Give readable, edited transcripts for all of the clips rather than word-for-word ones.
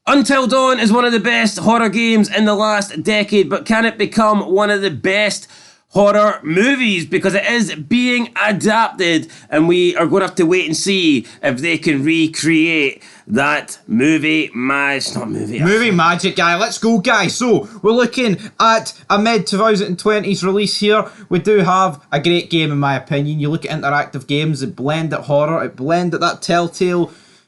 Until Dawn is one of the best horror games in the last decade, but can it become one of the best horror movies? Because it is being adapted, and we are going to have to wait and see if they can recreate that movie magic, guy. Let's go, guys. So we're looking at a mid 2020s release here. We do have a great game, in my opinion. You look at interactive games that blend at horror, it blend at that Telltale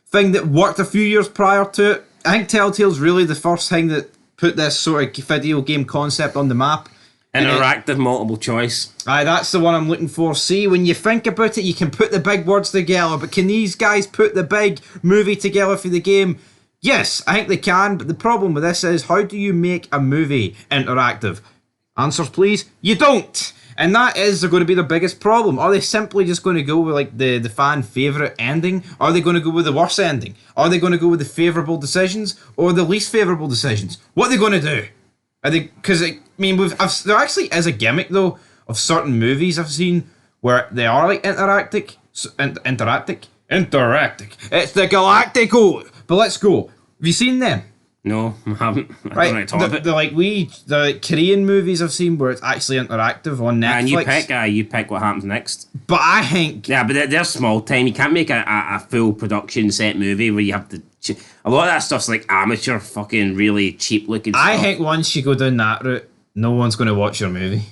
thing that worked a few years prior to it. I think Telltale's really the first thing that put this sort of video game concept on the map. Interactive multiple choice. Aye, that's the one I'm looking for. See, when you think about it, you can put the big words together, but can these guys put the big movie together for the game? Yes, I think they can, but the problem with this is, how do you make a movie interactive? Answers, please. You don't! And that is going to be the biggest problem. Are they simply just going to go with like the fan favourite ending? Are they going to go with the worst ending? Are they going to go with the favourable decisions or the least favourable decisions? What are they going to do? Are they? Because I mean, there actually is a gimmick though of certain movies I've seen where they are like interactive. It's the Galactico. But let's go. Have you seen them? No, I haven't. I Right, don't know how to talk about. the Korean movies I've seen where it's actually interactive on Netflix. And you pick what happens next. But I think Yeah, but they're small time. You can't make a full production set movie where you have to. A lot of that stuff's like amateur, fucking really cheap looking stuff. I think once you go down that route, no one's going to watch your movie.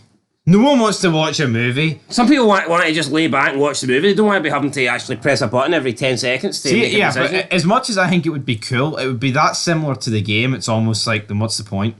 No one wants to watch a movie. Some people want to just lay back and watch the movie. They don't want to be having to actually press a button every 10 seconds to make a decision. But as much as I think it would be cool, it would be that similar to the game. It's almost like, then what's the point?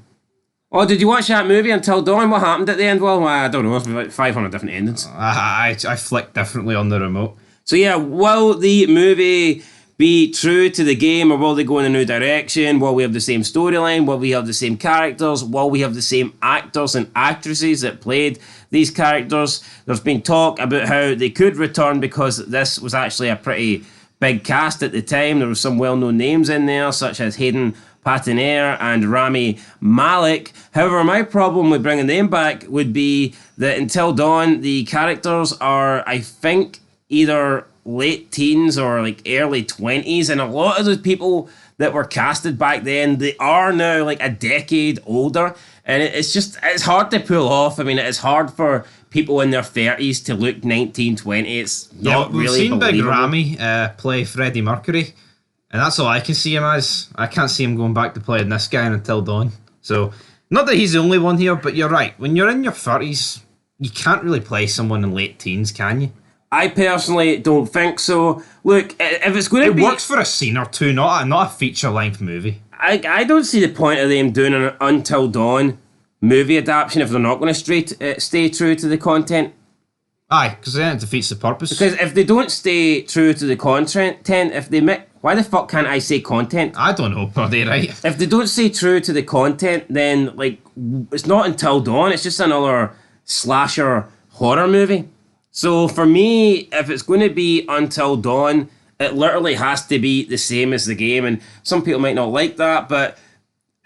Oh, did you watch that movie Until Dawn? What happened at the end? Well, I don't know. There's like 500 different endings. I flicked differently on the remote. So yeah, will the movie be true to the game, or will they go in a new direction? Will we have the same storyline? Will we have the same characters? Will we have the same actors and actresses that played these characters? There's been talk about how they could return because this was actually a pretty big cast at the time. There were some well-known names in there, such as Hayden Panettiere and Rami Malek. However, my problem with bringing them back would be that Until Dawn, the characters are, I think, either late teens or like early 20s, and a lot of those people that were casted back then, they are now like a decade older, and it's hard to pull off. I mean, it's hard for people in their 30s to look 19, 20. It's not we've really seen Big believable. Ramy play Freddie Mercury, and that's all I can see him as. I can't see him going back to playing this guy in Until Dawn. So, not that he's the only one here, but you're right. When you're in your 30s, you can't really play someone in late teens, can you? I personally don't think so. Look, if it's going to be... It works for a scene or two, not a feature-length movie. I don't see the point of them doing an Until Dawn movie adaptation if they're not going to stay true to the content. Aye, because then it defeats the purpose. Because if they don't stay true to the content, if they make... Why the fuck can't I say content? I don't know, buddy, right? If they don't stay true to the content, then, like, it's not Until Dawn, it's just another slasher horror movie. So for me, if it's going to be Until Dawn, it literally has to be the same as the game. And some people might not like that, but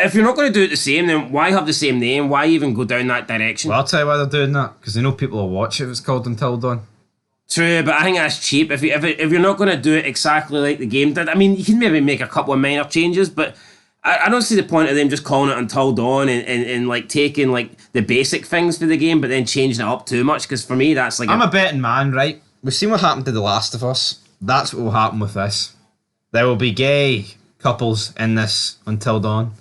if you're not going to do it the same, then why have the same name? Why even go down that direction? Well, I'll tell you why they're doing that, because they know people will watch it if it's called Until Dawn. True, but I think that's cheap. If you're not going to do it exactly like the game did, I mean, you can maybe make a couple of minor changes, but I don't see the point of them just calling it Until Dawn and like taking like the basic things for the game, but then changing it up too much. Because for me, that's like I'm a betting man, right? We've seen what happened to The Last of Us. That's what will happen with this. There will be gay couples in this Until Dawn.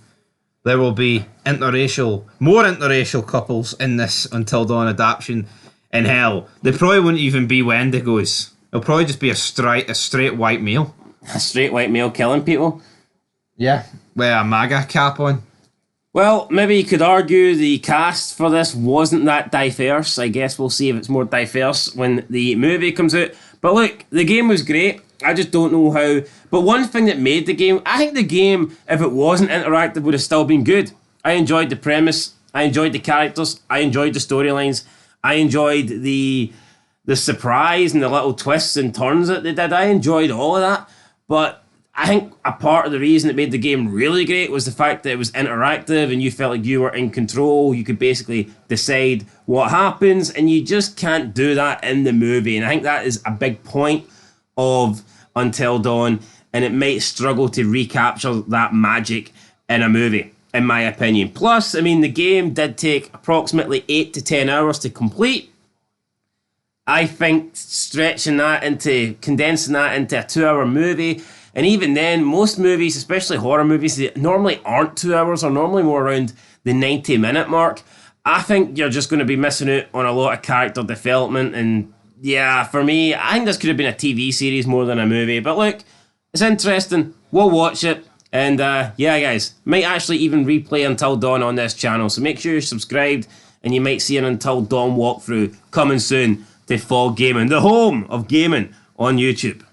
There will be more interracial couples in this Until Dawn adaptation. In hell, they probably wouldn't even be Wendigos. It'll probably just be a straight white male. a straight white male killing people. Yeah, with a MAGA cap on. Well, maybe you could argue the cast for this wasn't that diverse. I guess we'll see if it's more diverse when the movie comes out. But look, the game was great. I just don't know how. But one thing that made the game, I think the game, if it wasn't interactive, would have still been good. I enjoyed the premise. I enjoyed the characters. I enjoyed the storylines. I enjoyed the surprise and the little twists and turns that they did. I enjoyed all of that. But I think a part of the reason it made the game really great was the fact that it was interactive and you felt like you were in control. You could basically decide what happens, and you just can't do that in the movie. And I think that is a big point of Until Dawn. and it might struggle to recapture that magic in a movie, in my opinion. Plus, I mean, the game did take approximately 8 to 10 hours to complete. I think condensing that into a 2-hour movie, and even then, most movies, especially horror movies, they normally aren't 2 hours, or normally more around the 90-minute mark. I think you're just going to be missing out on a lot of character development, and yeah, for me, I think this could have been a TV series more than a movie. But look, it's interesting. We'll watch it. And yeah, guys, might actually even replay Until Dawn on this channel. So make sure you're subscribed, and you might see an Until Dawn walkthrough coming soon to Fall Gaming, the home of gaming on YouTube.